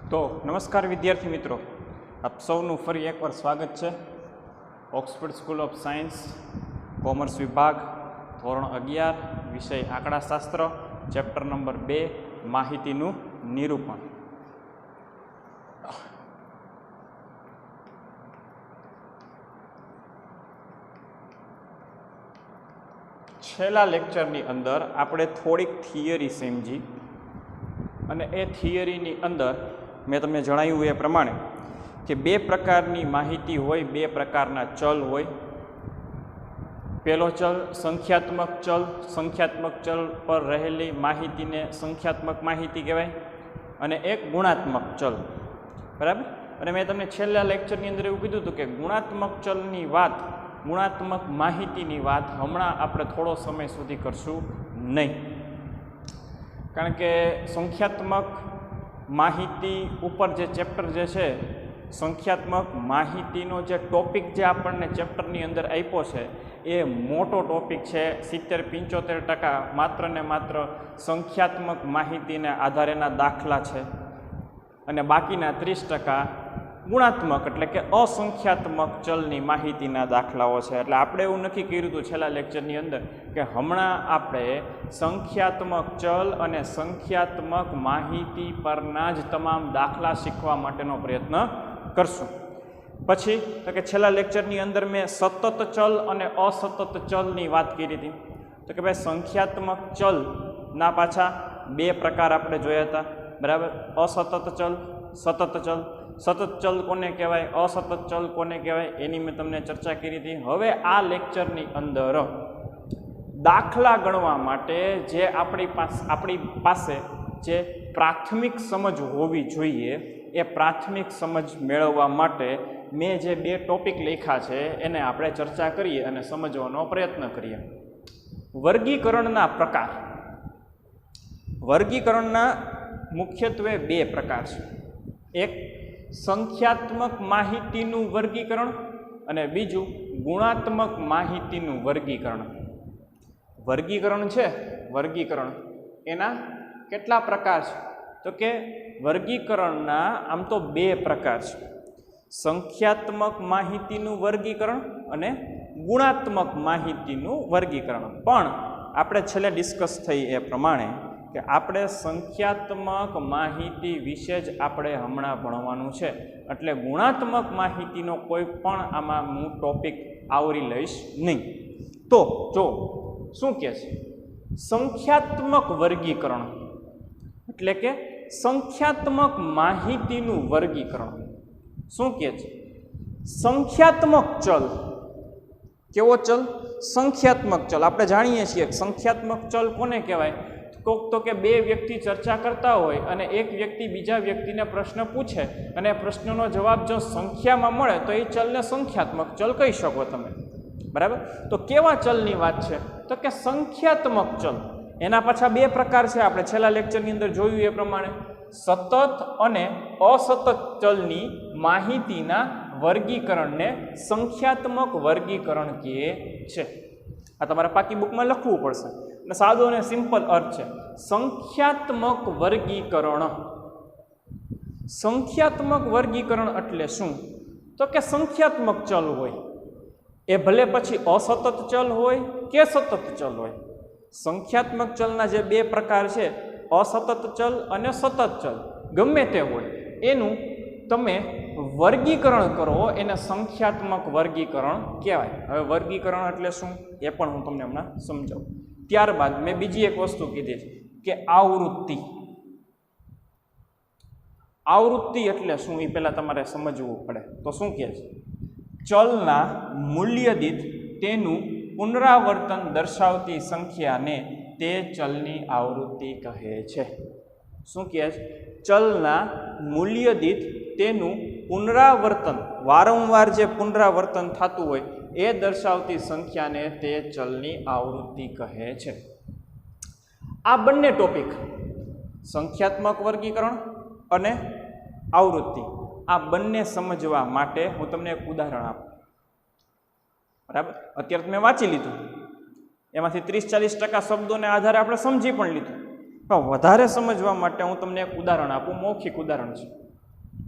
તો નમસ્કાર વિદ્યાર્થી મિત્રો, આપ સૌનું ફરી એકવાર સ્વાગત છે Oxford school of science commerce વિભાગ ધોરણ 11 વિષય આંકડાશાસ્ત્ર ચેપ્ટર નંબર 2 માહિતીનું નિરૂપણ. છેલ્લા લેક્ચરની અંદર આપણે થોડીક થિયરી સમજી અને એ થિયરીની અંદર મેં તમને જણાવ્યું એ પ્રમાણે કે બે પ્રકારની માહિતી હોય, બે પ્રકારના ચલ હોય. પહેલો ચલ સંખ્યાત્મક ચલ, સંખ્યાત્મક ચલ પર રહેલી માહિતીને સંખ્યાત્મક માહિતી કહેવાય, અને એક ગુણાત્મક ચલ. બરાબર. અને મેં તમને છેલ્લા લેક્ચરની અંદર એવું કીધું હતું કે ગુણાત્મક ચલની વાત, ગુણાત્મક માહિતીની વાત હમણાં આપણે થોડો સમય સુધી કરશું નહીં, કારણ કે સંખ્યાત્મક માહિતી ઉપર જે ચેપ્ટર જે છે, સંખ્યાત્મક માહિતીનો જે ટોપિક જે આપણને ચેપ્ટરની અંદર આપ્યો છે એ મોટો ટોપિક છે. 70-75% માત્ર ને માત્ર સંખ્યાત્મક માહિતીને આધારેના દાખલા છે, અને બાકીના 30% ગુણાત્મક એટલે કે અસંખ્યાત્મક ચલની માહિતીના દાખલાઓ છે. એટલે આપણે એવું નક્કી કર્યું હતું છેલ્લા લેક્ચરની અંદર કે હમણાં આપણે સંખ્યાત્મક ચલ અને સંખ્યાત્મક માહિતી પરના જ તમામ દાખલા શીખવા માટેનો પ્રયત્ન કરશું. પછી તો કે છેલ્લા લેક્ચરની અંદર મેં સતત ચલ અને અસતત ચલની વાત કરી હતી. તો કે ભાઈ સંખ્યાત્મક ચલના પાછા બે પ્રકાર આપણે જોયા હતા. બરાબર. અસતત ચલ, સતત ચલ. સતત ચલ કોને કહેવાય, અસતત ચલ કોને કહેવાય, એની મેં તમને ચર્ચા કરી હતી. હવે આ લેક્ચરની અંદર દાખલા ગણવા માટે જે આપણી પાસે જે પ્રાથમિક સમજ હોવી જોઈએ, એ પ્રાથમિક સમજ મેળવવા માટે મેં જે બે ટોપિક લખ્યા છે એને આપણે ચર્ચા કરીએ અને સમજવાનો પ્રયત્ન કરીએ. વર્ગીકરણના પ્રકાર. વર્ગીકરણના મુખ્યત્વે બે પ્રકાર છે. એક સંખ્યાત્મક માહિતીનું વર્ગીકરણ અને બીજું ગુણાત્મક માહિતીનું વર્ગીકરણ. વર્ગીકરણ છે, વર્ગીકરણ એના કેટલા પ્રકાર છે? તો કે વર્ગીકરણના આમ તો બે પ્રકાર છે. સંખ્યાત્મક માહિતીનું વર્ગીકરણ અને ગુણાત્મક માહિતીનું વર્ગીકરણ. પણ આપણે છેલ્લે ડિસ્કસ થઈ એ પ્રમાણે કે આપણે સંખ્યાત્મક માહિતી વિશે જ આપણે હમણાં ભણવાનું છે, એટલે ગુણાત્મક માહિતીનો કોઈ પણ આમાં હું ટોપિક આવરી લઈશ નહીં. તો જો શું કહે છે, સંખ્યાત્મક વર્ગીકરણ એટલે કે સંખ્યાત્મક માહિતીનું વર્ગીકરણ. શું કહે છે? સંખ્યાત્મક ચલ. કેવો ચલ? સંખ્યાત્મક ચલ. આપણે જાણીએ છીએ સંખ્યાત્મક ચલ કોને કહેવાય? તો કે બે વ્યક્તિ ચર્ચા કરતા હોય અને એક વ્યક્તિ બીજા વ્યક્તિને પ્રશ્ન પૂછે અને પ્રશ્નનો જવાબ જો સંખ્યામાં મળે તો એ ચલને સંખ્યાત્મક ચલ કહી શકો તમે. બરાબર. તો કેવા ચલની વાત છે? તો કે સંખ્યાત્મક ચલ. એના પાછા બે પ્રકાર છે. આપણે છેલ્લા લેક્ચરની અંદર જોયું એ પ્રમાણે સતત અને અસતત ચલની માહિતીના વર્ગીકરણને સંખ્યાત્મક વર્ગીકરણ કહે છે. આ તમારે પાકી બુકમાં લખવું પડશે. અને સાદો અને સિમ્પલ અર્થ છે સંખ્યાત્મક વર્ગીકરણ. સંખ્યાત્મક વર્ગીકરણ એટલે શું? તો કે સંખ્યાત્મક ચલ હોય, એ ભલે પછી અસતત ચલ હોય કે સતત ચલ હોય. સંખ્યાત્મક ચલના જે બે પ્રકાર છે, અસતત ચલ અને સતત ચલ, ગમે તે હોય એનું તમે વર્ગીકરણ કરો, એને સંખ્યાત્મક વર્ગીકરણ કહેવાય. હવે વર્ગીકરણ એટલે શું એ પણ હું તમને હમણાં સમજાવું. ત્યારબાદ મેં બીજી એક વસ્તુ કીધી કે આવૃત્તિ. આવૃત્તિ એટલે શું એ પહેલાં તમારે સમજવું પડે. તો શું કહે છે? ચલના મૂલ્ય દીઠ તેનું પુનરાવર્તન દર્શાવતી સંખ્યાને તે ચલની આવૃત્તિ કહે છે. શું કહે છે? ચલના મૂલ્ય દીઠ તેનું પુનરાવર્તન, વારંવાર જે પુનરાવર્તન થતું હોય એ દર્શાવતી સંખ્યાને તે ચલની આવૃત્તિ કહે છે. આ બંને ટોપિક, સંખ્યાત્મક વર્ગીકરણ અને આવૃત્તિ, આ બંને સમજવા માટે હું તમને એક ઉદાહરણ આપું. બરાબર. અત્યારે મેં વાંચી લીધું, એમાંથી 30-40% શબ્દોને આધારે આપણે સમજી પણ લીધું, પણ વધારે સમજવા માટે હું તમને એક ઉદાહરણ આપું. મૌખિક ઉદાહરણ છે.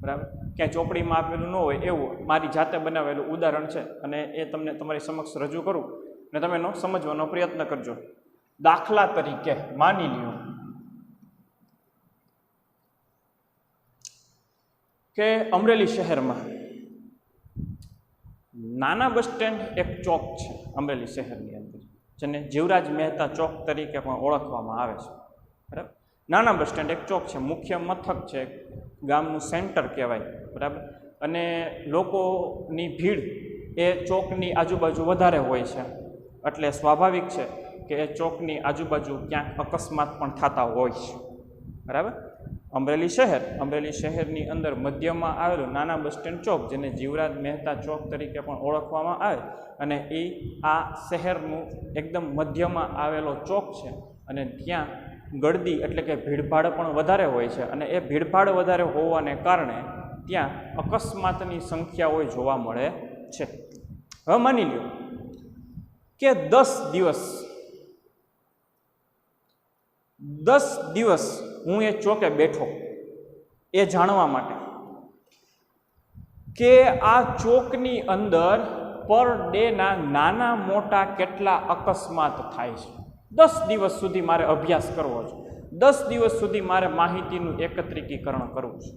બરાબર, ક્યાંય ચોપડીમાં આપેલું ન હોય એવું મારી જાતે બનાવેલું ઉદાહરણ છે અને એ તમને તમારી સમક્ષ રજૂ કરું અને તમે એનો સમજવાનો પ્રયત્ન કરજો. દાખલા તરીકે માની લ્યો કે અમરેલી શહેરમાં નાના બસ સ્ટેન્ડ એક ચોક છે અમરેલી શહેરની અંદર, જેને જીવરાજ મહેતા ચોક તરીકે પણ ઓળખવામાં આવે છે. બરાબર, નાના બસ સ્ટેન્ડ એક ચોક છે, મુખ્ય મથક છે, ગામનું સેન્ટર કહેવાય. બરાબર, અને લોકોની ભીડ એ ચોકની આજુબાજુ વધારે હોય છે, એટલે સ્વાભાવિક છે કે એ ચોકની આજુબાજુ ક્યાંક અકસ્માત પણ થતા હોય છે. બરાબર, અમરેલી શહેરની અંદર મધ્યમાં આવેલું નાના બસ સ્ટેન્ડ ચોક, જેને જીવરાજ મહેતા ચોક તરીકે પણ ઓળખવામાં આવે, અને એ આ શહેરનું એકદમ મધ્યમાં આવેલો ચોક છે. અને ત્યાં ગળદી એટલે કે ભીડભાડ પણ વધારે હોય છે, અને એ ભીડભાડ વધારે હોવાને કારણે ત્યાં અકસ્માતની સંખ્યાઓ જોવા મળે છે. હવે માની લ્યો કે 10 દિવસ હું એ ચોકે બેઠો એ જાણવા માટે કે આ ચોકની અંદર પર ડેના નાના મોટા કેટલા અકસ્માત થાય છે. 10 દિવસ સુધી મારે અભ્યાસ કરવો છે, 10 દિવસ સુધી મારે માહિતીનું એકત્રીકરણ કરવું છે.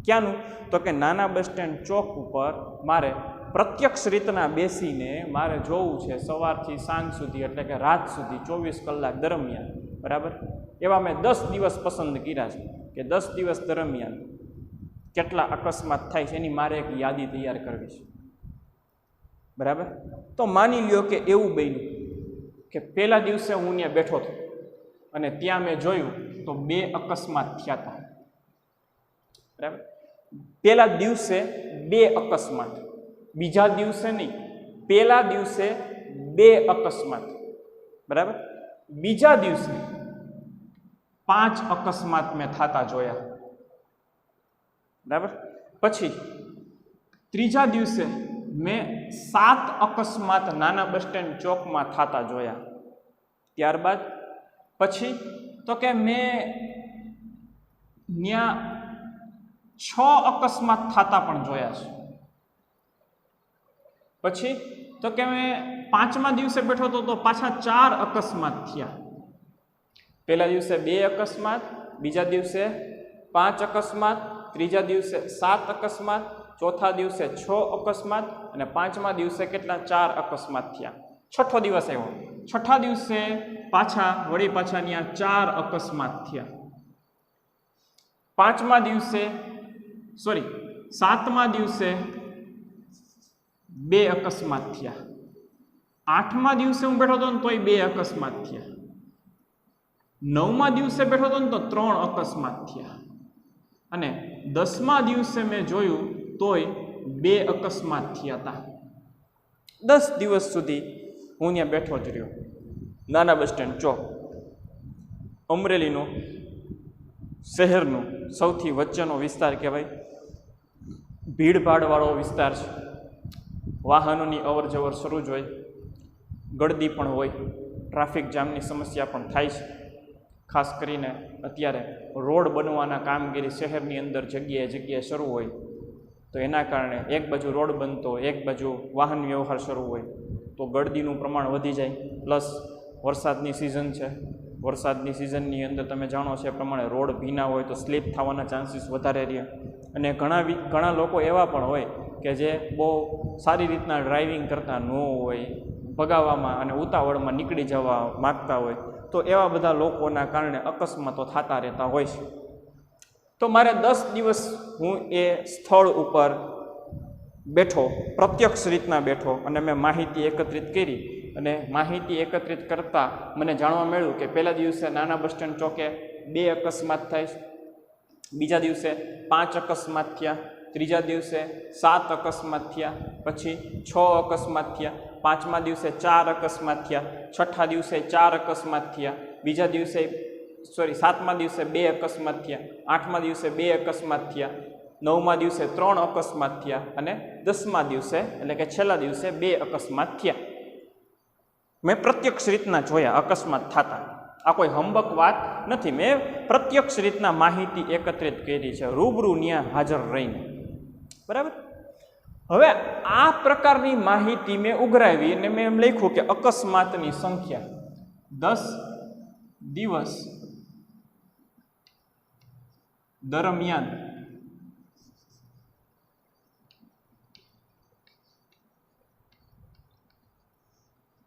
ક્યાંનું? તો કે નાના બસ સ્ટેન્ડ ચોક ઉપર મારે પ્રત્યક્ષ રીતના બેસીને મારે જોવું છે સવારથી સાંજ સુધી, એટલે કે રાત સુધી 24 કલાક દરમિયાન. બરાબર, એવા મેં 10 દિવસ પસંદ કર્યા છે કે 10 દિવસ દરમિયાન કેટલા અકસ્માત થાય છે એની મારે એક યાદી તૈયાર કરવી છે. બરાબર, તો માની લ્યો કે એવું બન્યું કે પહેલા દિવસે હું ત્યાં બેઠો હતો અને ત્યાં મેં જોયું તો 2 અકસ્માત થયા હતા. બરાબર, પહેલા દિવસે 2 અકસ્માત, બીજા દિવસે નહીં, પહેલા દિવસે 2 અકસ્માત. બરાબર, બીજા દિવસે 5 અકસ્માત મેં થતા જોયા. બરાબર, પછી ત્રીજા દિવસે મેં 7 અકસ્માત નાના બસ સ્ટેન્ડ ચોકમાં થતા જોયા. ત્યારબાદ પછી તો કે મેં ત્યાં 6 અકસ્માત થતા પણ જોયા છે. પછી તો કે મેં 5મા દિવસે બેઠો હતો તો પાછા 4 અકસ્માત થયા. પહેલા દિવસે 2 અકસ્માત, બીજા દિવસે 5 અકસ્માત, ત્રીજા દિવસે 7 અકસ્માત, ચોથા દિવસે 6 અકસ્માત અને 5મા દિવસે કેટલા? 4 અકસ્માત થયા. છઠ્ઠો દિવસ આવ્યો, છઠ્ઠા દિવસે પાછા ત્યાં 4 અકસ્માત થયા. 7મા દિવસે 2 અકસ્માત થયા. 8મા દિવસે હું બેઠો હતો ને તોય 2 અકસ્માત થયા. 9મા દિવસે બેઠો હતો ને તો 3 અકસ્માત થયા. અને 10મા દિવસે મેં જોયું તોય 2 અકસ્માત થયા હતા. 10 દિવસ સુધી હું ત્યાં બેઠો જ રહ્યો. નાના બસ સ્ટેન્ડ ચોક અમરેલીનો શહેરનો સૌથી વચ્ચેનો વિસ્તાર કહેવાય, ભીડભાડવાળો વિસ્તાર છે. વાહનોની અવર જવર શરૂ જ હોય, ગળદી પણ હોય, ટ્રાફિક જામની સમસ્યા પણ થાય છે. ખાસ કરીને અત્યારે રોડ બનવાના કામગીરી શહેરની અંદર જગ્યાએ શરૂ હોય, તો એના કારણે એક બાજુ રોડ બનતો, એક બાજુ વાહન વ્યવહાર શરૂ હોય, તો ગળદીનું પ્રમાણ વધી જાય. પ્લસ વરસાદની સિઝન છે, વરસાદની સિઝનની અંદર તમે જાણો છો એ પ્રમાણે રોડ ભીના હોય તો સ્લીપ થવાના ચાન્સીસ વધારે રહે. અને ઘણા લોકો એવા પણ હોય કે જે બહુ સારી રીતના ડ્રાઇવિંગ કરતા ન હોય, ભગાવવામાં અને ઉતાવળમાં નીકળી જવા માગતા હોય, તો એવા બધા લોકોના કારણે અકસ્માતો થતા રહેતા હોય છે. તો મારે 10 દિવસ હું એ સ્થળ ઉપર બેઠો, પ્રત્યક્ષ રીતના બેઠો અને મેં માહિતી એકત્રિત કરી. અને માહિતી એકત્રિત કરતાં મને જાણવા મળ્યું કે પહેલા દિવસે નાના બસ સ્ટેન્ડ ચોકે 2 અકસ્માત થાય છે, બીજા દિવસે 5 અકસ્માત થયા, ત્રીજા દિવસે 7 અકસ્માત થયા, પછી 6 અકસ્માત થયા, 5મા દિવસે 4 અકસ્માત થયા, છઠ્ઠા દિવસે 4 અકસ્માત થયા, બીજા દિવસે 7મા દિવસે 2 અકસ્માત થયા, 8મા દિવસે 2 અકસ્માત થયા, 9મા દિવસે 3 અકસ્માત થયા અને 10મા દિવસે એટલે કે છેલ્લા દિવસે 2 અકસ્માત થયા. મેં પ્રત્યક્ષ રીતના જોયા અકસ્માત થતા. આ કોઈ હંબક વાત નથી, મેં પ્રત્યક્ષ રીતના માહિતી એકત્રિત કરી છે, રૂબરૂ ત્યાં હાજર રહીને. બરાબર. હવે આ પ્રકારની માહિતી મેં ઉઘરાવી અને મેં એમ લખ્યું કે અકસ્માતની સંખ્યા 10 દિવસ દરમિયાન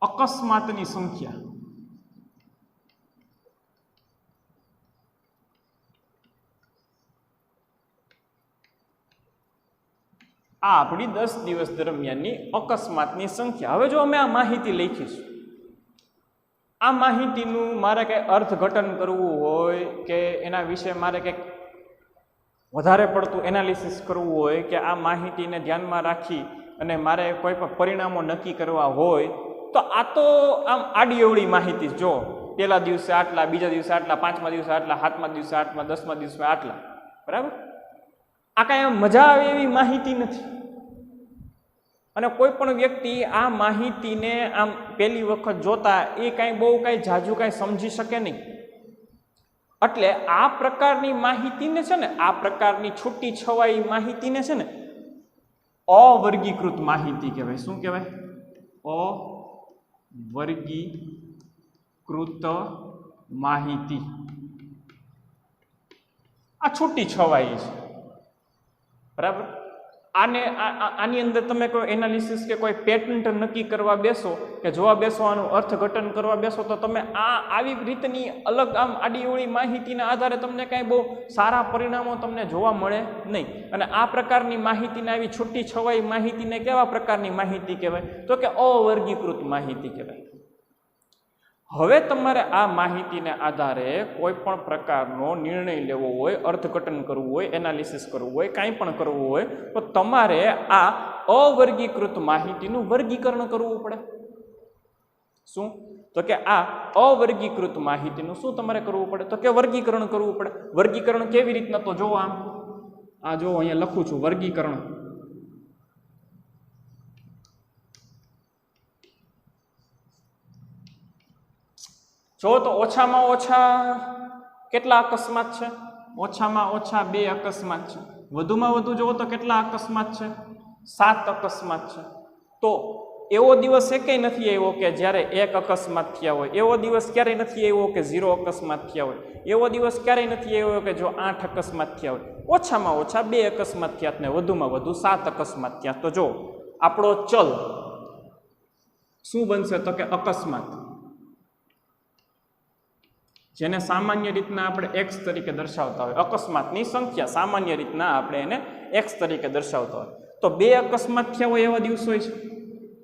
અકસ્માતની સંખ્યા આ આપણી 10 દિવસ દરમિયાનની અકસ્માતની સંખ્યા. હવે જો અમે આ માહિતી લખીશું, આ માહિતીનું મારે કંઈ અર્થઘટન કરવું હોય કે એના વિશે મારે કંઈક વધારે પડતું એનાલિસિસ કરવું હોય કે આ માહિતીને ધ્યાનમાં રાખી અને મારે કોઈ પણ પરિણામો નક્કી કરવા હોય તો આ તો આમ આડી અવળી માહિતી. જો પહેલા દિવસે આટલા, બીજા દિવસે આટલા, પાંચમા દિવસે આટલા, સાતમા દિવસે આટલા, 10મા દિવસે આટલા, બરાબર. આ કાંઈ આમ મજા આવે એવી માહિતી નથી. અને કોઈ પણ વ્યક્તિ આ માહિતીને આમ પહેલી વખત જોતા એ કાંઈ બહુ કાંઈ જાજુ કાંઈ સમજી શકે નહીં. એટલે આ પ્રકારની માહિતીને છે ને, આ પ્રકારની છૂટી છવાઈ માહિતીને છે ને અવર્ગીકૃત માહિતી કહેવાય. શું કહેવાય? અવર્ગીકૃત માહિતી. આ છૂટી છવાઈ છે, બરાબર. આની અંદર તમે કોઈ એનાલિસિસ કે કોઈ પેટન્ટ નક્કી કરવા બેસો કે જોવા બેસો, આનું અર્થઘટન કરવા બેસો તો તમે આવી રીતની અલગ આમ આડીઅવળી માહિતીના આધારે તમને કાંઈ બહુ સારા પરિણામો તમને જોવા મળે નહીં. અને આ પ્રકારની માહિતીને, આવી છૂટી છવાઈ માહિતીને કેવા પ્રકારની માહિતી કહેવાય? તો કે અવર્ગીકૃત માહિતી કહેવાય. હવે તમારે આ માહિતીને આધારે કોઈ પણ પ્રકારનો નિર્ણય લેવો હોય, અર્થઘટન કરવું હોય, એનાલિસિસ કરવું હોય, કાંઈ પણ કરવું હોય તો તમારે આ અવર્ગીકૃત માહિતીનું વર્ગીકરણ કરવું પડે. શું? તો કે આ અવર્ગીકૃત માહિતીનું શું તમારે કરવું પડે? તો કે વર્ગીકરણ કરવું પડે. વર્ગીકરણ કેવી રીતના? તો જો આ જો અહીંયા લખું છું, વર્ગીકરણ. જો તો ઓછામાં ઓછા કેટલા અકસ્માત છે? ઓછામાં ઓછા 2 અકસ્માત છે. વધુમાં વધુ જુઓ તો કેટલા અકસ્માત છે? 7 અકસ્માત છે. તો એવો દિવસ એકેય નથી આવ્યો કે જ્યારે 1 અકસ્માત થયા હોય. એવો દિવસ ક્યારેય નથી આવ્યો કે 0 અકસ્માત થયા હોય. એવો દિવસ ક્યારેય નથી આવ્યો કે જો 8 અકસ્માત થયા હોય. ઓછામાં ઓછા 2 અકસ્માત થયા ને વધુમાં વધુ 7 અકસ્માત થયા. તો જો આપણો ચલ શું બનશે? તો કે અકસ્માત, જેને સામાન્ય રીતના આપણે x તરીકે દર્શાવતા હોય. અકસ્માતની સંખ્યા સામાન્ય રીતના આપણે એને x તરીકે દર્શાવતા હોય. તો 2 અકસ્માત થયા હોય એવા દિવસો છે,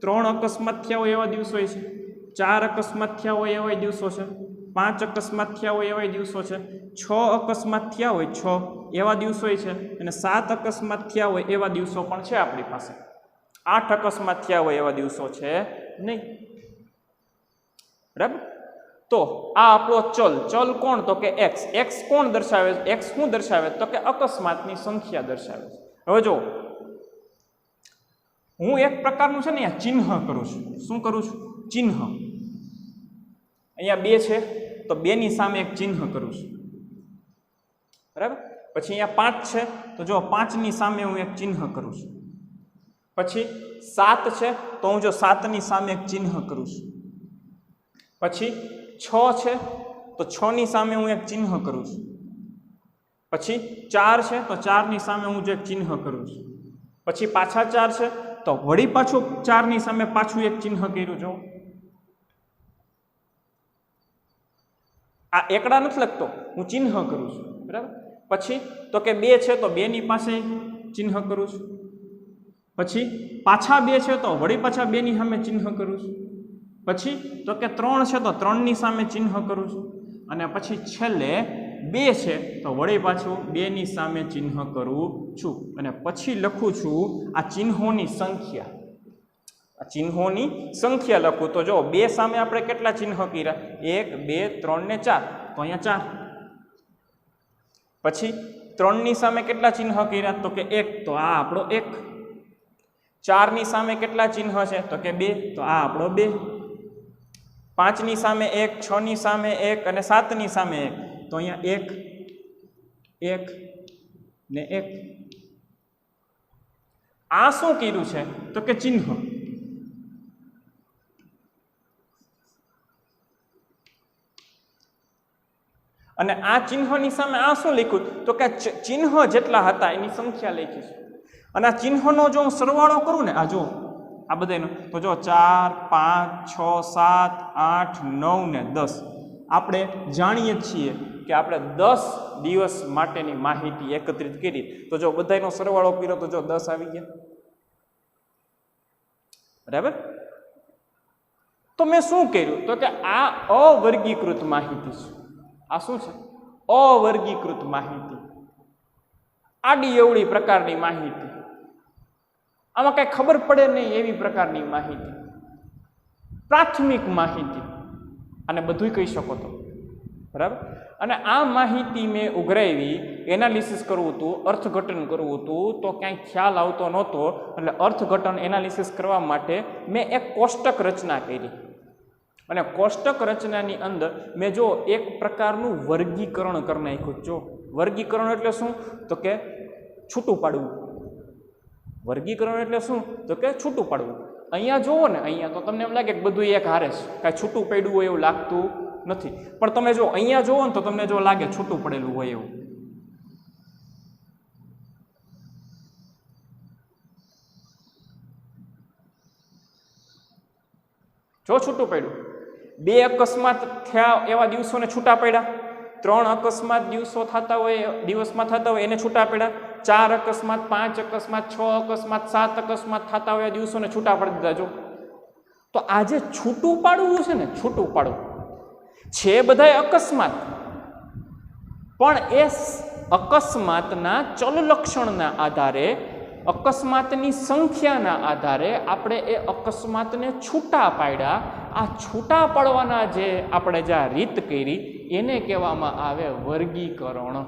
3 અકસ્માત થયા હોય એવા દિવસો છે, 4 અકસ્માત થયા હોય એવા દિવસો છે, 5 અકસ્માત થયા હોય એવા દિવસો છે, 6 અકસ્માત થયા હોય 6 એવા દિવસો છે, અને 7 અકસ્માત થયા હોય એવા દિવસો પણ છે આપણી પાસે. 8 અકસ્માત થયા હોય એવા દિવસો છે નહીં, બરાબર. તો આ આપણો ચલ કોણ? તો કે x. x કોણ દર્શાવે છે? x શું દર્શાવે? તો કે અકસ્માતની સંખ્યા દર્શાવે છે. હવે જો હું એક પ્રકારનું છે ને અહીંયા ચિહ્ન કરું છું. શું કરું છું? ચિહ્ન. અહીંયા 2 છે તો 2 ની સામે એક ચિહ્ન કરું છું, બરાબર. પછી અહીંયા 5 છે તો જો 5 ની સામે હું એક ચિહ્ન કરું છું. પછી 7 છે તો હું જો 7 ની સામે એક ચિહ્ન કરું છું. પછી 6 છે તો 6 ની સામે હું એક ચિહ્ન કરું છું. પછી 4 છે તો 4 ની સામે હું જે ચિહ્ન કરું છું. પછી પાછા 4 છે તો વળી પાછું 4 ની સામે પાછું એક ચિહ્ન કર્યું. જો આ એકડા નથી લખતો, હું ચિહ્ન કરું છું, બરાબર. પછી તો કે 2 છે તો 2 ની પાસે ચિહ્ન કરું છું. પછી પાછા 2 છે તો વળી પાછા 2 ની સામે ચિહ્ન કરું છું. પછી તો કે 3 છે તો 3 ની સામે ચિહ્ન કરું છું. અને પછી છેલ્લે 2 છે તો વળી પાછું 2 ની સામે ચિહ્ન કરું છું. અને પછી લખું છું આ ચિહ્નોની સંખ્યા. આ ચિહ્નોની સંખ્યા લખું તો જો 2 સામે આપણે કેટલા ચિહ્ન કર્યા? 1 2 3 ને 4, તો અહીંયા 4. પછી 3 ની સામે કેટલા ચિહ્ન કર્યા? તો કે 1, તો આ આપણો 1. 4 ની સામે કેટલા ચિહ્ન છે? તો કે 2, તો આ આપણો 2. 5 ની સામે 1, 6 ની સામે 1 અને 7 ની સામે 1, તો અહીંયા 1 1 ને 1. આ શું કર્યું છે તો કે ચિહ્ન, અને આ ચિહ્નની સામે આ શું લખ્યું તો કે ચિહ્ન જેટલા હતા એની સંખ્યા લખી છે, અને આ ચિહ્નનો જો હું સરવાળો કરું ને, આ જો આ બધાનો, તો જો 4 5 6 7 8 9 ને 10, આપણે જાણીએ છીએ કે આપણે 10 દિવસ માટેની માહિતી એકત્રિત કરી, તો જો બધાનો સરવાળો કર્યો તો જો 10 આવી ગયા, બરાબર. તો મેં શું કર્યું તો કે આ અવર્ગીકૃત માહિતી છે. આ શું છે? અવર્ગીકૃત માહિતી, આડી એવડી પ્રકારની માહિતી, આમાં કઈ ખબર પડે નહીં એવી પ્રકારની માહિતી, પ્રાથમિક માહિતી, અને બધું કહી શકો તો, બરાબર. અને આ માહિતી મેં ઉઘરાવી, એનાલિસિસ કરવું હતું, અર્થઘટન કરવું હતું, તો ક્યાંય ખ્યાલ આવતો નહોતો, એટલે અર્થઘટન એનાલિસિસ કરવા માટે મેં એક કોષ્ટક રચના કરી, અને કોષ્ટક રચનાની અંદર મેં જો એક પ્રકારનું વર્ગીકરણ કરી નાખ્યું. જો વર્ગીકરણ એટલે શું તો કે છૂટું પાડવું. વર્ગીકરણ એટલે શું તો કે છૂટું પાડવું. અહીંયા જુઓ ને, અહીંયા તો તમને એમ લાગે કે બધું એક હારે છે, કાંઈ છૂટું પડ્યું હોય એવું લાગતું નથી, પણ તમે જો અહીંયા જુઓ ને તો તમને જો લાગે છૂટું પડેલું હોય એવું. જો છૂટું પડ્યું, 2 અકસ્માત થયા એવા દિવસોને છૂટા પડ્યા, 3 અકસ્માત દિવસો થતા હોય, દિવસમાં થતા હોય એને છૂટા પડ્યા, 4 અકસ્માત 5 અકસ્માત 6 અકસ્માત 7 અકસ્માત થતા હોય દિવસોને છૂટા પાડી દીધા. જો તો આજે છૂટું પાડવું છે ને, છૂટું પાડવું છે બધાય અકસ્માત, પણ એ અકસ્માતના ચલ લક્ષણના આધારે, અકસ્માતની સંખ્યાના આધારે આપણે એ અકસ્માતને છૂટા પાડ્યા. આ છૂટા પાડવાના જે આપણે જ્યાં રીત કરી એને કહેવામાં આવે વર્ગીકરણ.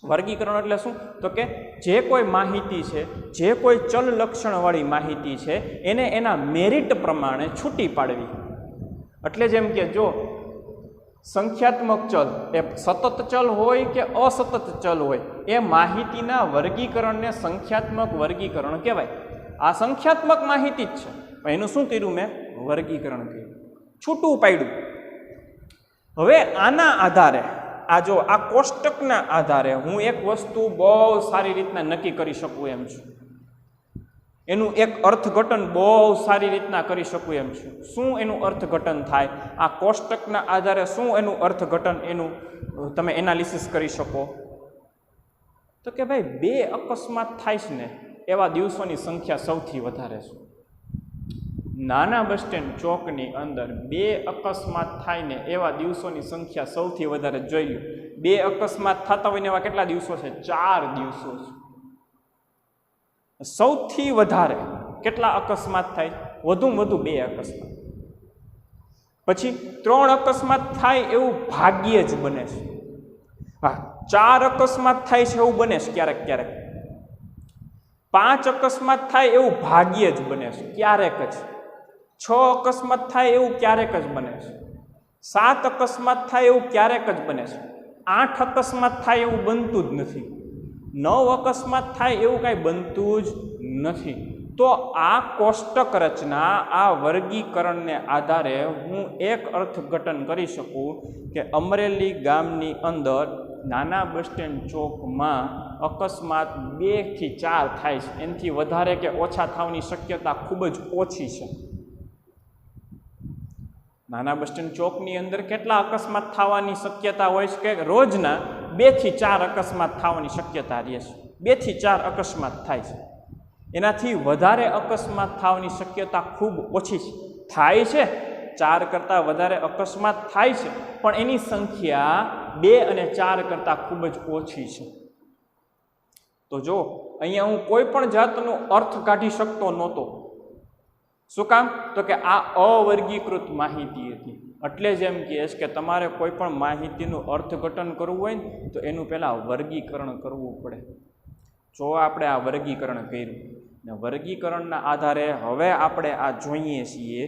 વર્ગીકરણ એટલે શું તો કે જે કોઈ માહિતી છે, જે કોઈ ચલ લક્ષણવાળી માહિતી છે, એને એના મેરિટ પ્રમાણે છૂટી પાડવી. એટલે જેમ કે જો સંખ્યાત્મક ચલ એ સતત ચલ હોય કે અસતત ચલ હોય, એ માહિતીના વર્ગીકરણને સંખ્યાત્મક વર્ગીકરણ કહેવાય. આ સંખ્યાત્મક માહિતી જ છે, પણ એનું શું કર્યું મેં? વર્ગીકરણ કર્યું, છૂટું પાડ્યું. હવે આના આધારે, આ જો આ કોષ્ટકના આધારે હું એક વસ્તુ બહુ સારી રીતના નક્કી કરી શકું એમ છું, એનું એક અર્થઘટન બહુ સારી રીતના કરી શકું એમ છું. શું એનું અર્થઘટન થાય? આ કોષ્ટકના આધારે શું એનું અર્થઘટન, એનું તમે એનાલિસિસ કરી શકો તો કે ભાઈ 2 અકસ્માત થાય છે ને એવા દિવસોની સંખ્યા સૌથી વધારે છે. નાના બસ સ્ટેન્ડ ચોકની અંદર 2 અકસ્માત થાય ને એવા દિવસોની સંખ્યા સૌથી વધારે. જોઈ લો, 2 અકસ્માત થતા હોય ને એવા કેટલા દિવસો છે? 4 દિવસો છે. સૌથી વધારે કેટલા અકસ્માત થાય? વધુમાં વધુ 2 અકસ્માત. પછી 3 અકસ્માત થાય એવું ભાગ્યે જ બને છે. હા, 4 અકસ્માત થાય છે એવું બને છે ક્યારેક ક્યારેક. 5 અકસ્માત થાય એવું ભાગ્યે જ બને છે ક્યારેક જ. 6 અકસ્માત થાય એવું ક્યારેક જ બને છે. 7 અકસ્માત થાય એવું ક્યારેક જ બને છે. 8 અકસ્માત થાય એવું બનતું જ નથી. 9 અકસ્માત થાય એવું કાંઈ બનતું જ નથી. તો આ કોષ્ટક રચના, આ વર્ગીકરણને આધારે હું એક અર્થઘટન કરી શકું કે અમરેલી ગામની અંદર નાના બસ સ્ટેન્ડ ચોકમાં અકસ્માત 2 થી 4 થાય છે. એનાથી વધારે કે ઓછા થવાની શક્યતા ખૂબ જ ઓછી છે. નાના બસ સ્ટેન્ડ ચોકની અંદર કેટલા અકસ્માત થવાની શક્યતા હોય છે કે રોજના 2 થી 4 અકસ્માત થવાની શક્યતા રહે છે. 2 થી 4 અકસ્માત થાય છે. એનાથી વધારે અકસ્માત થવાની શક્યતા ખૂબ ઓછી છે. થાય છે, 4 કરતાં વધારે અકસ્માત થાય છે, પણ એની સંખ્યા 2 અને 4 કરતાં ખૂબ જ ઓછી છે. તો જો અહીંયા હું કોઈ પણ જાતનો અર્થ કાઢી શકતો નહોતો. શું કામ? તો કે આ અવર્ગીકૃત માહિતી હતી. એટલે જ એમ કહેશ કે તમારે કોઈ પણ માહિતીનું અર્થઘટન કરવું હોય ને તો એનું પહેલાં વર્ગીકરણ કરવું પડે. જો આપણે આ વર્ગીકરણ કર્યું ને વર્ગીકરણના આધારે હવે આપણે આ જોઈએ છીએ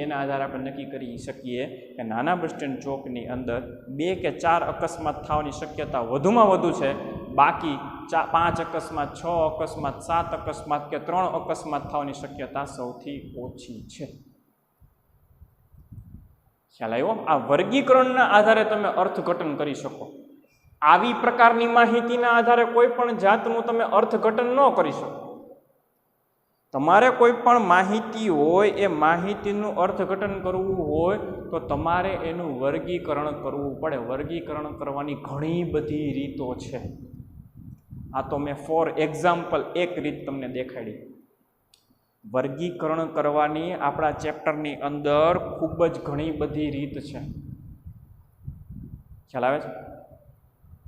એના આધારે આપણે નક્કી કરી શકીએ કે નાના બસ સ્ટેન્ડ ચોકની અંદર 2 કે 4 અકસ્માત થવાની શક્યતા વધુમાં વધુ છે. બાકી 5 અકસ્માત, 6 અકસ્માત, 7 અકસ્માત કે 3 અકસ્માત થવાની શક્યતા સૌથી ઓછી છે. ખ્યાલ આવ્યો? આ વર્ગીકરણના આધારે તમે અર્થઘટન કરી શકો. આવી પ્રકારની માહિતીના આધારે કોઈ પણ જાતનું તમે અર્થઘટન ન કરી શકો. તમારે કોઈ પણ માહિતી હોય એ માહિતીનું અર્થઘટન કરવું હોય તો તમારે એનું વર્ગીકરણ કરવું પડે. વર્ગીકરણ કરવાની ઘણી બધી રીતો છે. આ તો મેં ફોર એક્ઝામ્પલ એક રીત તમને દેખાડી. વર્ગીકરણ કરવાની આપણા ચેપ્ટરની અંદર ખૂબ જ ઘણી બધી રીત છે. ખ્યાલ આવે છે?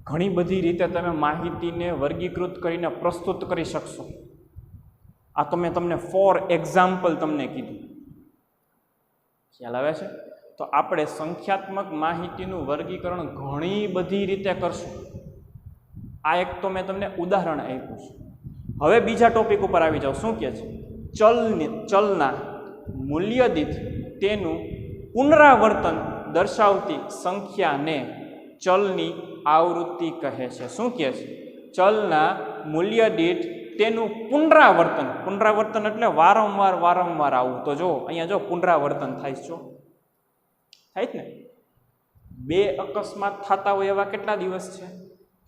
ઘણી બધી રીતે તમે માહિતીને વર્ગીકૃત કરીને પ્રસ્તુત કરી શકશો. આ તો મેં તમને ફોર એક્ઝામ્પલ તમને કીધું. ખ્યાલ આવે છે? તો આપણે સંખ્યાત્મક માહિતીનું વર્ગીકરણ ઘણી બધી રીતે કરશું. આ એક તો મેં તમને ઉદાહરણ આપ્યું છે. હવે બીજા ટોપિક ઉપર આવી જાઓ. શું કહે છે? ચલના મૂલ્ય દીઠ તેનું પુનરાવર્તન દર્શાવતી સંખ્યાને ચલની આવૃત્તિ કહે છે. શું કહે છે? ચલના મૂલ્ય દીઠ તેનું પુનરાવર્તન. પુનરાવર્તન એટલે વારંવાર વારંવાર આવવું. તો જો અહીંયા જો પુનરાવર્તન થાય છે. થાય જ ને? 2 અકસ્માત થતા હોય એવા કેટલા દિવસ છે?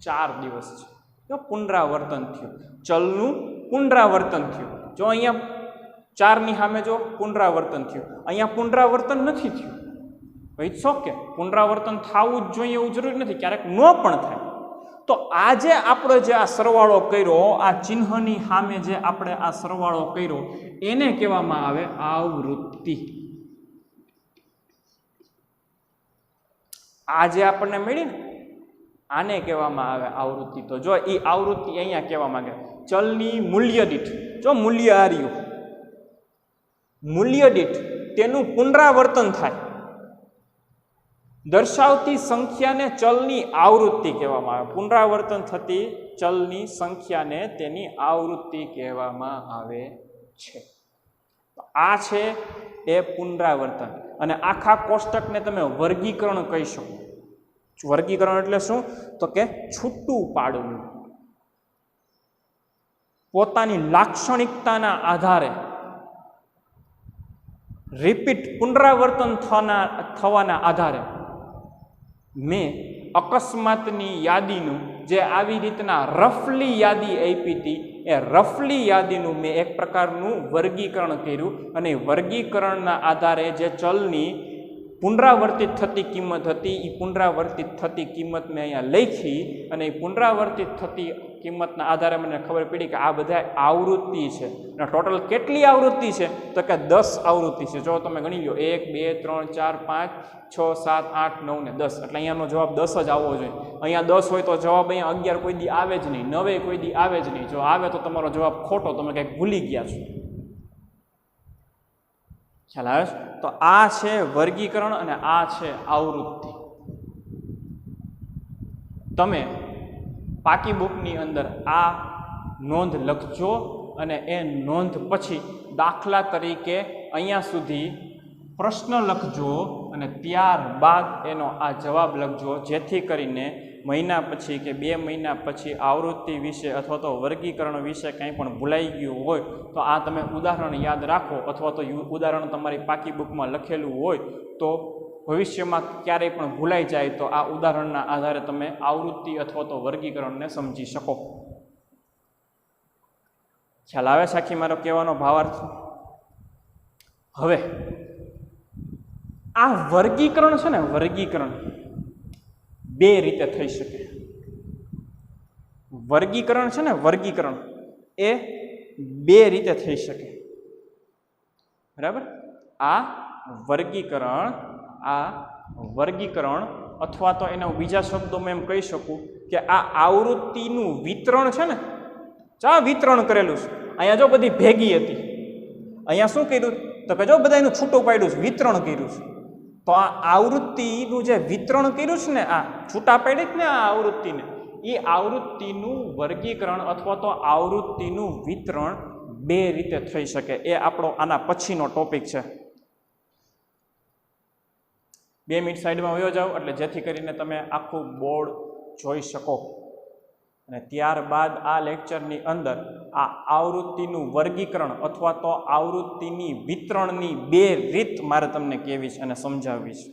4 દિવસ છે. જો પુનરાવર્તન થયું, ચલનું પુનરાવર્તન થયું. જો અહીંયા 4ની સામે જો પુનરાવર્તન થયું, અહીંયા પુનરાવર્તન નથી થયું. ઇટ્સ ઓકે, પુનરાવર્તન થવું જ જોઈએ એવું જરૂરી નથી, ક્યારેક ન પણ થાય. તો આજે આપણે જે આ સરવાળો કર્યો, આ ચિહ્નની સામે જે આપણે આ સરવાળો કર્યો, એને કહેવામાં આવે આવૃત્તિ. આ જે આપણને મળી ને, આને કહેવામાં આવે આવૃત્તિ. તો જો એ આવૃત્તિ અહીંયા કહેવા માંગે ચલની મૂલ્ય દીઠ. જો મૂલ્ય આ રહ્યું, મૂલ્ય દીઠ તેનું પુનરાવર્તન થાય દર્શાવતી સંખ્યાને ચલની આવૃત્તિ કહેવામાં આવે. પુનરાવર્તન થતી ચલની સંખ્યાને તેની આવૃત્તિ કહેવામાં આવે છે. આ છે એ પુનરાવર્તન. અને આખા કોષ્ટકને તમે વર્ગીકરણ કહી શકો. વર્ગીકરણ એટલે શું? તો કે છૂટું પાડવું. પોતાની લાક્ષણિકતાના આધારે રિપીટ પુનરાવર્તન થવાના આધારે મેં અકસ્માતની યાદીનું જે આવી રીતના રફલી યાદી આપી હતી, એ રફલી યાદીનું મેં એક પ્રકારનું વર્ગીકરણ કર્યું. અને વર્ગીકરણના આધારે જે ચલની પુનરાવર્તિત થતી કિંમત હતી, એ પુનરાવર્તિત થતી કિંમત મેં અહીંયા લખી. અને એ પુનરાવર્તિત થતી કિંમતના આધારે મને ખબર પડી કે આ બધા આવૃત્તિ છે. અને ટોટલ કેટલી આવૃત્તિ છે? તો કે 10 આવૃત્તિ છે. જો તમે ગણી લો, 1 2 3 4 5 6 7 8 9 ને 10. એટલે અહીંયાનો જવાબ 10 જ આવવો જોઈએ. અહીંયા 10 હોય તો જવાબ અહીંયા 11 કોઈ દી આવે જ નહીં, 9 કોઈ દી આવે જ નહીં. જો આવે તો તમારો જવાબ ખોટો, તમે કંઈક ભૂલી ગયા છો. ખ્યાલ આવે છે? તો આ છે વર્ગીકરણ અને આ છે આવૃત્તિ. તમે પાકી બુકની અંદર આ નોંધ લખજો અને એ નોંધ પછી દાખલા તરીકે અહીંયા સુધી પ્રશ્ન લખજો અને ત્યારબાદ એનો આ જવાબ લખજો, જેથી કરીને મહિના પછી કે 2 મહિના પછી આવૃત્તિ વિશે અથવા તો વર્ગીકરણ વિશે કંઈ પણ ભૂલાઈ ગયું હોય તો આ તમે ઉદાહરણ યાદ રાખો, અથવા તો ઉદાહરણ તમારી પાકી બુકમાં લખેલું હોય તો ભવિષ્યમાં ક્યારેય પણ ભૂલાઈ જાય તો આ ઉદાહરણના આધારે તમે આવૃત્તિ અથવા તો વર્ગીકરણને સમજી શકો. ખ્યાલ આવે છે આખી મારો કહેવાનો ભાવાર્થ? હવે આ વર્ગીકરણ છે ને, વર્ગીકરણ 2 રીતે થઈ શકે. વર્ગીકરણ છે ને, વર્ગીકરણ એ 2 રીતે થઈ શકે. બરાબર? આ વર્ગીકરણ અથવા તો એના બીજા શબ્દોમાં એમ કહી શકું કે આ આવૃત્તિનું વિતરણ છે ને, ચા વિતરણ કરેલું છે. અહીંયા જો બધી ભેગી હતી, અહીંયા શું કર્યું તો કે જો બધા એનું છૂટું પાડ્યું છે, વિતરણ કર્યું છે. તો આ આવૃત્તિનું જે વિતરણ કર્યું છે ને, આ છૂટા પાડી જ ને આ આવૃત્તિને, એ આવૃત્તિનું વર્ગીકરણ અથવા તો આવૃત્તિનું વિતરણ 2 રીતે થઈ શકે. એ આપણો આના પછીનો ટોપિક છે. 2 મિનિટ સાઈડમાં વયો જાઓ એટલે જેથી કરીને તમે આખું બોર્ડ જોઈ શકો. અને ત્યારબાદ આ લેક્ચરની અંદર આ આવૃત્તિનું વર્ગીકરણ અથવા તો આવૃત્તિની વિતરણની બે રીત મારે તમને કહેવી છે અને સમજાવવી છે.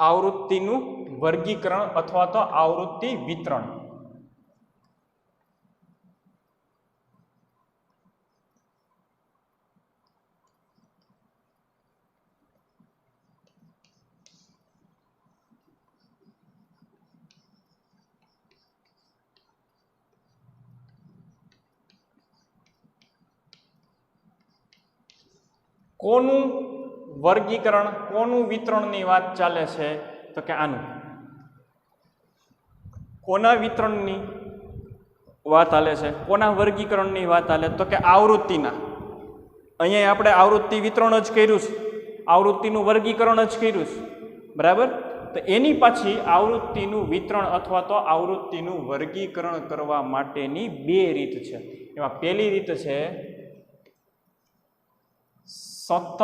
આવૃત્તિનું વર્ગીકરણ અથવા તો આવૃત્તિ વિતરણ. કોનું વર્ગીકરણ, કોનું વિતરણની વાત ચાલે છે? તો કે આનું. કોના વિતરણની વાત ચાલે છે? કોના વર્ગીકરણની વાત ચાલે? તો કે આવૃત્તિના. અહીંયા આપણે આવૃત્તિ વિતરણ જ કર્યું છે, આવૃત્તિનું વર્ગીકરણ જ કર્યું છે, બરાબર. તો એની પાછી આવૃત્તિનું વિતરણ અથવા તો આવૃત્તિનું વર્ગીકરણ કરવા માટેની બે રીત છે. એમાં પહેલી રીત છે સતત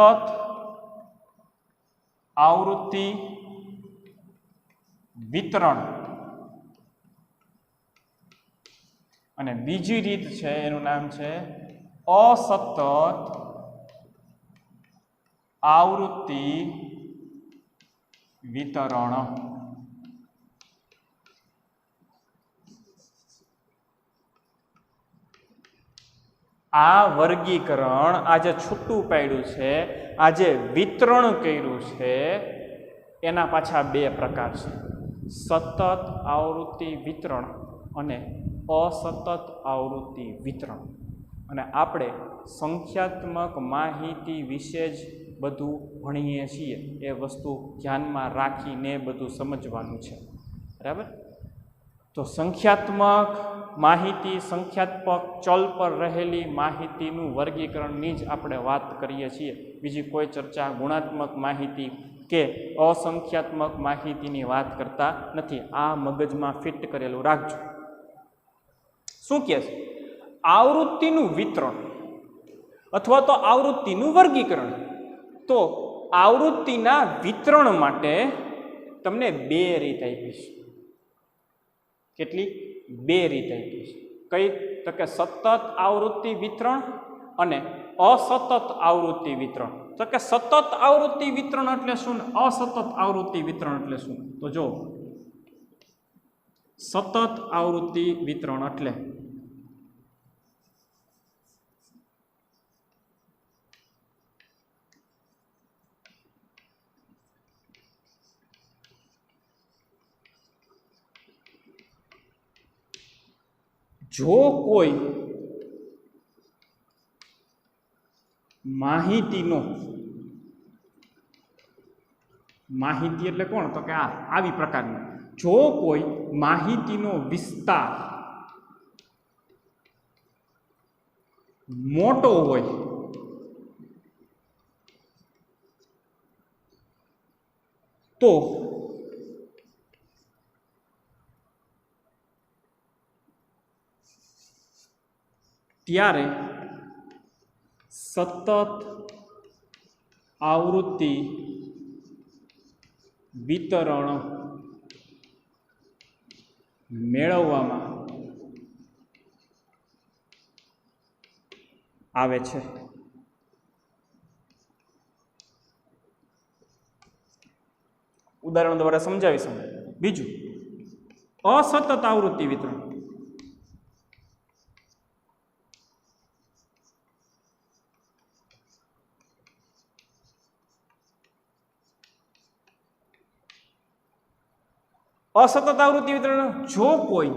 આવૃત્તિ વિતરણ અને બીજી રીત છે એનું નામ છે અસતત આવૃત્તિ વિતરણ. આ વર્ગીકરણ આ જે છૂટું પાડ્યું છે, આ જે વિતરણ કર્યું છે, એના પાછા બે પ્રકાર છે, સતત આવૃત્તિ વિતરણ અને અસતત આવૃત્તિ વિતરણ. અને આપણે સંખ્યાત્મક માહિતી વિશે જ બધું ભણીએ છીએ, એ વસ્તુ ધ્યાનમાં રાખીને બધું સમજવાનું છે, બરાબર. તો સંખ્યાત્મક માહિતી, સંખ્યાત્મક ચલ પર રહેલી માહિતીનું વર્ગીકરણની જ આપણે વાત કરીએ છીએ. બીજી કોઈ ચર્ચા ગુણાત્મક માહિતી કે અસંખ્યાત્મક માહિતીની વાત કરતા નથી. આ મગજમાં ફિટ કરેલું રાખજો. શું કહે છે? આવૃત્તિનું વિતરણ અથવા તો આવૃત્તિનું વર્ગીકરણ. તો આવૃત્તિના વિતરણ માટે તમને બે રીત આપી છે. કેટલી? બે રીત આપી છે. કઈ? તો કે સતત આવૃત્તિ વિતરણ અને અસતત આવૃત્તિ વિતરણ. તો કે સતત આવૃત્તિ વિતરણ એટલે શું ને અસતત આવૃત્તિ વિતરણ એટલે શું? તો જો સતત આવૃત્તિ વિતરણ એટલે જો કોઈ માહિતીનો, માહિતી એટલે કોણ? તો કે આવી પ્રકારની, જો કોઈ માહિતીનો વિસ્તાર મોટો હોય તો ત્યારે સતત આવૃત્તિ વિતરણ મેળવવામાં આવે છે. ઉદાહરણ દ્વારા સમજાવીશું. બીજું, અસતત આવૃત્તિ વિતરણ. અસતત આવૃત્તિ વિતરણ જો કોઈ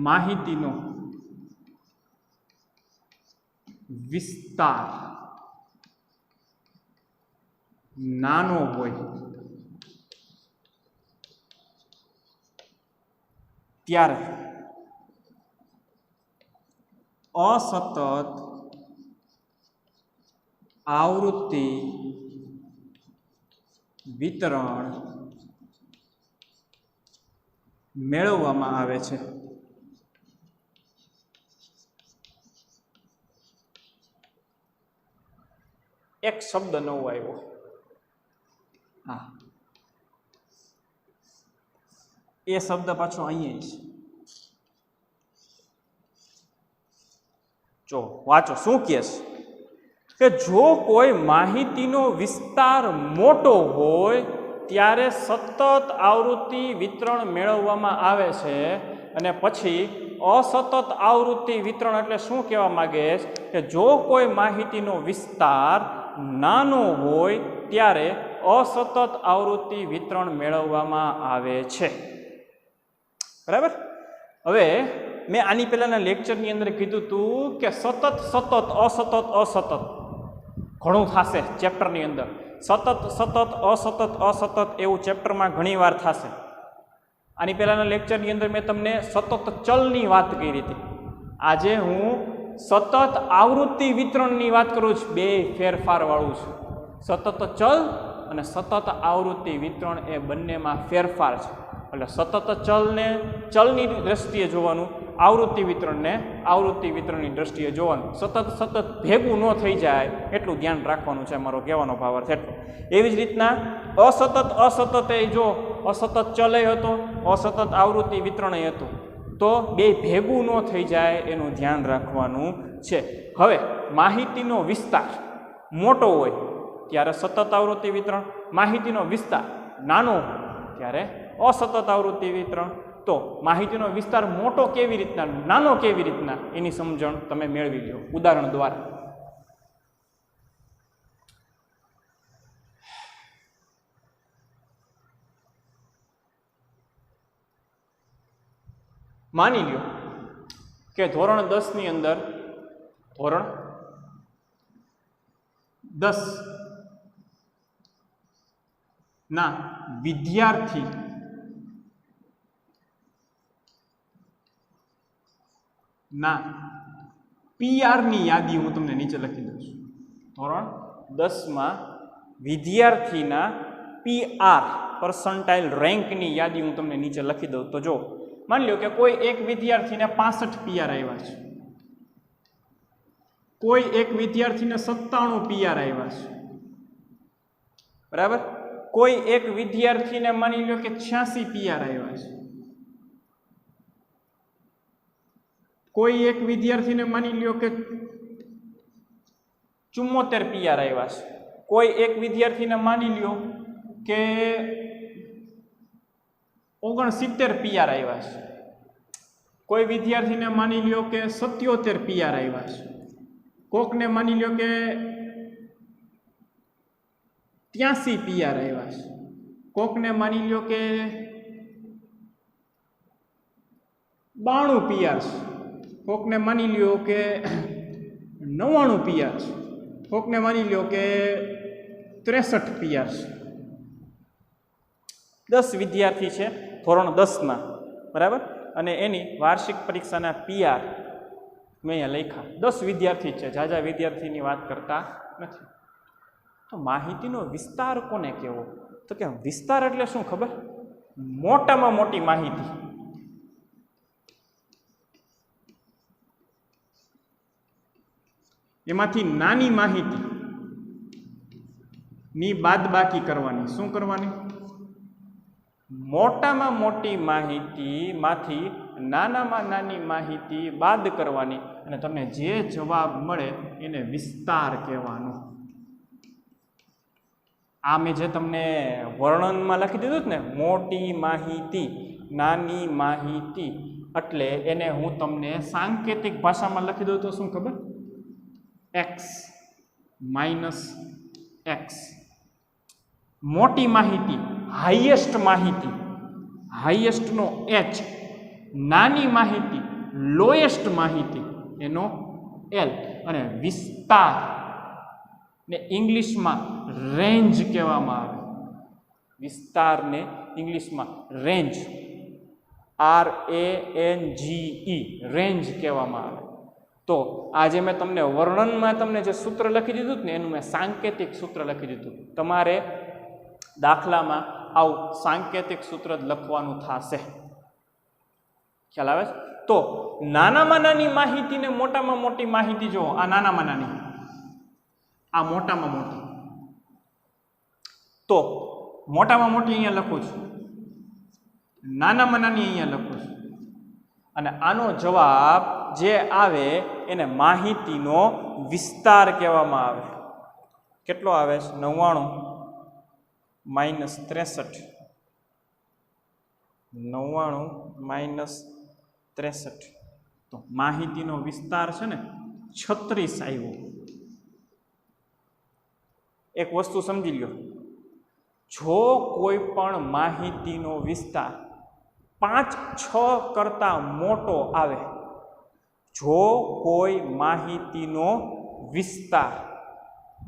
માહિતીનો વિસ્તાર નાનો હોય ત્યારે અસતત આવૃત્તિ વિતરણ મેળવવામાં આવે છે. એક શબ્દ નવો આવ્યો. હા, એ શબ્દ પાછો અહીંયા છે. જો વાંચો શું કહે છે કે જો કોઈ માહિતીનો વિસ્તાર મોટો હોય ત્યારે સતત આવૃત્તિ વિતરણ મેળવવામાં આવે છે. અને પછી અસતત આવૃત્તિ વિતરણ એટલે શું કહેવા માંગે છે કે જો કોઈ માહિતીનો વિસ્તાર નાનો હોય ત્યારે અસતત આવૃત્તિ વિતરણ મેળવવામાં આવે છે. બરાબર. હવે મેં આની પહેલાના લેક્ચરની અંદર કીધું હતું કે સતત સતત અસતત અસતત ઘણું થશે ચેપ્ટરની અંદર. સતત સતત અસતત અસતત એવું ચેપ્ટરમાં ઘણી વાર થશે. આની પહેલાના લેક્ચરની અંદર મેં તમને સતત ચલની વાત કરી હતી. આજે હું સતત આવૃત્તિ વિતરણની વાત કરું છું. બે ફેરફારવાળું છે. સતત ચલ અને સતત આવૃત્તિ વિતરણ એ બંનેમાં ફેરફાર છે. એટલે સતત ચલની દ્રષ્ટિએ જોવાનું, આવૃત્તિ વિતરણની દ્રષ્ટિએ જોવાનું. સતત ભેગું ન થઈ જાય એટલું ધ્યાન રાખવાનું છે, મારો કહેવાનો ભાવાર્થ એટલો. એવી જ રીતના અસતત એ જો અસતત ચલય હતો, અસતત આવૃત્તિ વિતરણય હતું, તો બે ભેગું ન થઈ જાય એનું ધ્યાન રાખવાનું છે. હવે માહિતીનો વિસ્તાર મોટો હોય ત્યારે સતત આવૃત્તિ વિતરણ, માહિતીનો વિસ્તાર નાનો હોય ત્યારે અસતત આવૃત્તિ વિતરણ. તો માહિતીનો વિસ્તાર મોટો કેવી રીતના, નાનો કેવી રીતના, એની સમજણ તમે મેળવી લો ઉદાહરણ દ્વારા. માની લ્યો કે ધોરણ 10 ની અંદર ધોરણ 10 ના વિદ્યાર્થી ના પીઆરની યાદી હું તમને નીચે લખી દઉં છું. ધોરણ 10માં વિદ્યાર્થીના પીઆર પર્સન્ટાઇલ રેન્કની યાદી હું તમને નીચે લખી દઉં. તો જો માની લો કે કોઈ એક વિદ્યાર્થીને 65 પીઆર આવ્યા છે, કોઈ એક વિદ્યાર્થીને 97 પીઆર આવ્યા છે. બરાબર. કોઈ એક વિદ્યાર્થીને માની લો કે 86 પીઆર આવ્યા છે, કોઈ એક વિદ્યાર્થીને માની લ્યો કે 74 પીઆર આવ્યા છે, કોઈ એક વિદ્યાર્થીને માની લ્યો કે 69 પીઆર આવ્યા છે, કોઈ વિદ્યાર્થીને માની લ્યો કે 77 પીઆર આવ્યા છે, કોકને માની લ્યો કે 83 પીઆર આવ્યા છે, કોકને માની લ્યો કે 92 પીઆર છે, કોકને માની લ્યો કે 99 પીઆર છે, કોકને માની લ્યો કે 63 પીઆર છે. 10 વિદ્યાર્થી છે ધોરણ 10માં. બરાબર. અને એની વાર્ષિક પરીક્ષાના પીઆર મેં અહીંયા લખ્યા. 10 વિદ્યાર્થી છે, ઝાઝા વિદ્યાર્થીની વાત કરતા નથી. તો માહિતીનો વિસ્તાર કોને કહેવો? તો કે વિસ્તાર એટલે શું ખબર? મોટામાં મોટી માહિતી. એમાંથી નાની માહિતી ની બાદબાકી કરવાની. શું કરવાની? મોટામાં મોટી માહિતીમાંથી નાનામાં નાની માહિતી બાદ કરવાની અને તમને જે જવાબ મળે એને વિસ્તાર કહેવાનો. આ મેં જે તમને વર્ણનમાં લખી દીધું ને, મોટી માહિતી, નાની માહિતી, એટલે એને હું તમને સાંકેતિક ભાષામાં લખી દઉં તો શું ખબર? x minus x. મોટી માહિતી, હાઈએસ્ટ માહિતી, હાઈએસ્ટનો h, નાની માહિતી, લોએસ્ટ માહિતી, એનો l, અને વિસ્તાર ને ઇંગ્લિશમાં રેન્જ કહેવામાં આવે. વિસ્તારને ઇંગ્લિશમાં રેન્જ, RANGE, રેન્જ કહેવામાં આવે. તો આજે મેં તમને વર્ણનમાં તમને જે સૂત્ર લખી દીધું ને એનું મેં સાંકેતિક સૂત્ર લખી દીધું. તમારે દાખલામાં આવું સાંકેતિક સૂત્ર જ લખવાનું થશે. ખ્યાલ આવે છે? તો નાનામાં નાની માહિતીને મોટામાં મોટી માહિતી જુઓ, આ નાનામાં નાની, આ મોટામાં મોટી. તો મોટામાં મોટી અહીંયા લખું છું, નાનામાં નાની અહીંયા લખું છું, અને આનો જવાબ જે આવે એને માહિતીનો વિસ્તાર કહેવામાં આવે. કેટલો આવે છે? 99 - 63. 99 - 63. તો માહિતીનો વિસ્તાર છે ને 36 આવ્યો. એક વસ્તુ સમજી લ્યો, જો કોઈ પણ માહિતીનો વિસ્તાર 5-6 કરતા મોટો આવે, જો કોઈ માહિતીનો વિસ્તાર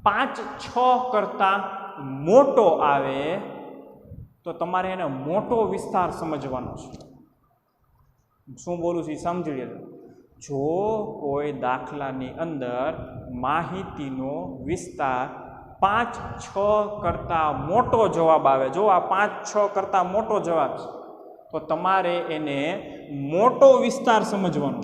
5-6 કરતા મોટો આવે તો તમારે એને મોટો વિસ્તાર સમજવાનો છે. શું બોલું છું એ સમજી લો. જો કોઈ દાખલાની અંદર માહિતીનો વિસ્તાર 5-6 કરતા મોટો જવાબ આવે, જો આ 5-6 કરતા મોટો જવાબ છે, તો તમારે એને મોટો વિસ્તાર સમજવાનો.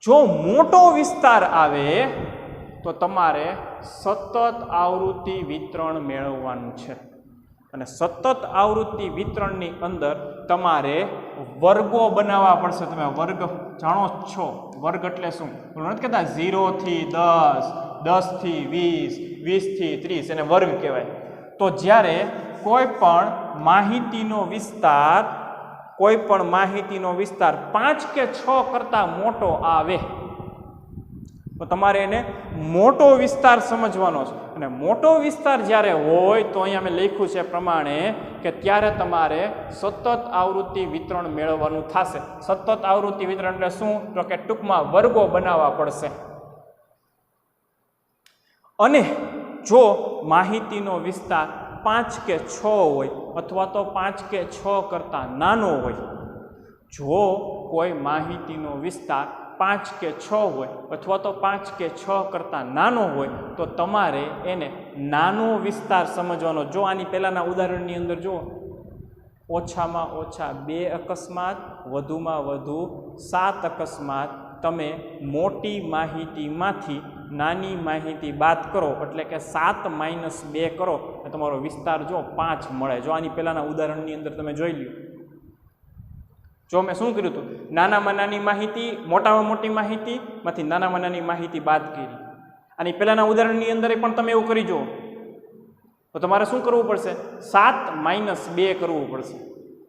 જો મોટો વિસ્તાર આવે તો તમારે સતત આવૃત્તિ વિતરણ મેળવવાનું છે, અને સતત આવૃત્તિ વિતરણની અંદર તમારે વર્ગો બનાવવા પડશે. તમે વર્ગ જાણો છો, વર્ગ એટલે શું? નથી કહેતા 0 થી 10, 10 થી 20, 20 થી 30, એને વર્ગ કહેવાય. તો જ્યારે કોઈ પણ માહિતીનો વિસ્તાર 5 કે 6 કરતા મોટો આવે તો તમારે એને મોટો વિસ્તાર સમજવાનો છે. અને મોટો વિસ્તાર જ્યારે હોય તો અહીંયા મેં લખ્યું છે પ્રમાણે કે ત્યારે તમારે સતત આવૃત્તિ વિતરણ મેળવવાનું થશે. સતત આવૃત્તિ વિતરણ એટલે શું? તો કે ટૂંકમાં વર્ગો બનાવવા પડશે. અને જો માહિતીનો વિસ્તાર 5 કે 6 હોય અથવા તો 5 કે 6 કરતા નાનો હોય, જો કોઈ માહિતીનો વિસ્તાર 5 કે 6 હોય અથવા તો 5 કે 6 કરતા નાનો હોય તો તમારે એને નાનો વિસ્તાર સમજવાનો. જો આની પહેલાંના ઉદાહરણની અંદર જુઓ, ઓછામાં ઓછા 2 અકસ્માત, વધુમાં વધુ 7 અકસ્માત. તમે મોટી માહિતીમાંથી નાની માહિતી બાદ કરો એટલે કે 7 - 2 કરો તો તમારો વિસ્તાર જો 5 મળે. જો આની પહેલાંના ઉદાહરણની અંદર તમે જોઈ લ્યો. જો મેં શું કર્યું હતું, નાનામાં નાની માહિતી, મોટામાં મોટી માહિતીમાંથી નાનામાં નાની માહિતી બાદ કરી. આની પહેલાંના ઉદાહરણની અંદર પણ તમે એવું કરી જુઓ તો તમારે શું કરવું પડશે? 7 - 2 કરવું પડશે.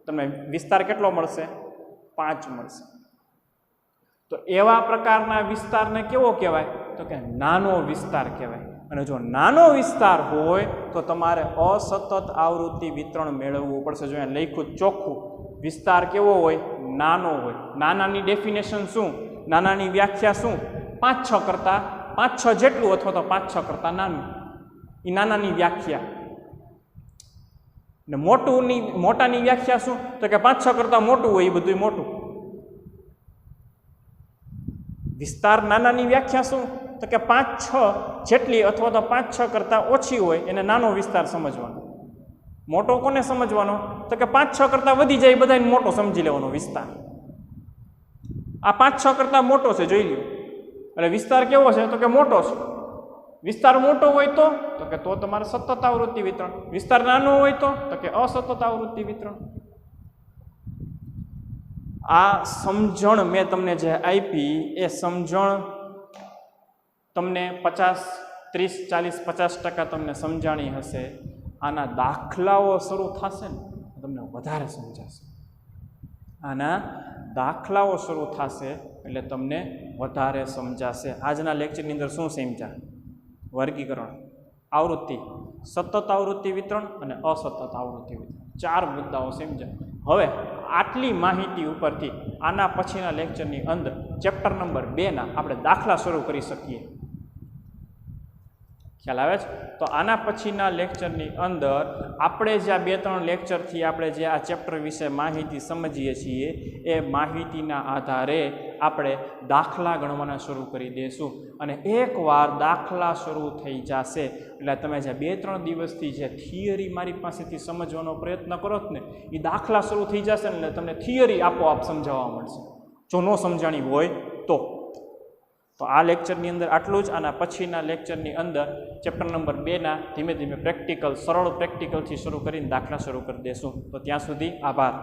તમને વિસ્તાર કેટલો મળશે? 5 મળશે. તો એવા પ્રકારના વિસ્તારને કેવો કહેવાય? તો કે નાનો વિસ્તાર કહેવાય. અને જો નાનો વિસ્તાર હોય તો તમારે અસતત આવૃત્તિ વિતરણ મેળવવું પડશે. જો અહીંયા લખ્યું ચોખ્ખું, વિસ્તાર કેવો હોય? નાનો હોય. નાનાની ડેફિનેશન શું? નાનાની વ્યાખ્યા શું? 5-6 કરતા 5-6 જેટલું અથવા તો 5-6 કરતા નાનું, એ નાનાની વ્યાખ્યા. ને મોટાની વ્યાખ્યા શું? તો કે 5-6 કરતા મોટું હોય એ બધું મોટું. વિસ્તાર નાનાની વ્યાખ્યા શું? તો કે 5-6 જેટલી અથવા તો 5-6 કરતાં ઓછી હોય એને નાનો વિસ્તાર સમજવાનો. મોટો કોને સમજવાનો? તો કે 5-6 કરતાં વધી જાય બધાને મોટો સમજી લેવાનો વિસ્તાર. આ 5-6 કરતાં મોટો છે, જોઈ લ્યો. એટલે વિસ્તાર કેવો છે? તો કે મોટો છે. વિસ્તાર મોટો હોય તો કે તો તમારે સતત આવૃત્તિ વિતરણ. વિસ્તાર નાનો હોય તો કે અસતત આવૃત્તિ વિતરણ. આ સમજણ મેં તમને જે આપી એ સમજણ તમને 50, 30, 40, 50% તમને સમજાણી હશે. આના દાખલાઓ શરૂ થશે ને તમને વધારે સમજાશે. આના દાખલાઓ શરૂ થશે એટલે તમને વધારે સમજાશે. આજના લેક્ચરની અંદર શું સમજ્યા? વર્ગીકરણ, આવૃત્તિ, સતત આવૃત્તિ વિતરણ અને અસતત આવૃત્તિ વિતરણ, 4 મુદ્દાઓ સમજ્યા. હવે આટલી માહિતી ઉપરથી આના પછીના લેક્ચરની અંદર ચેપ્ટર નંબર 2ના આપણે દાખલા શરૂ કરી શકીએ. ખ્યાલ આવે છે? તો આના પછીના લેક્ચરની અંદર આપણે જે આ 2-3 લેક્ચરથી આપણે જે આ ચેપ્ટર વિશે માહિતી સમજીએ છીએ એ માહિતીના આધારે આપણે દાખલા ગણવાના શરૂ કરી દઈશું. અને એકવાર દાખલા શરૂ થઈ જશે એટલે તમે જે 2-3 દિવસથી જે થિયરી મારી પાસેથી સમજવાનો પ્રયત્ન કરો છો ને એ દાખલા શરૂ થઈ જશે ને એટલે તમને થિયરી આપોઆપ સમજાવવા મળશે, જો ન સમજાણી હોય તો. તો આ લેક્ચરની અંદર આટલું જ. આના પછીના લેક્ચરની અંદર ચેપ્ટર નંબર 2ના ધીમે ધીમે પ્રેક્ટિકલ, સરળ પ્રેક્ટિકલથી શરૂ કરીને દાખલા શરૂ કરી દઈશું. તો ત્યાં સુધી આભાર.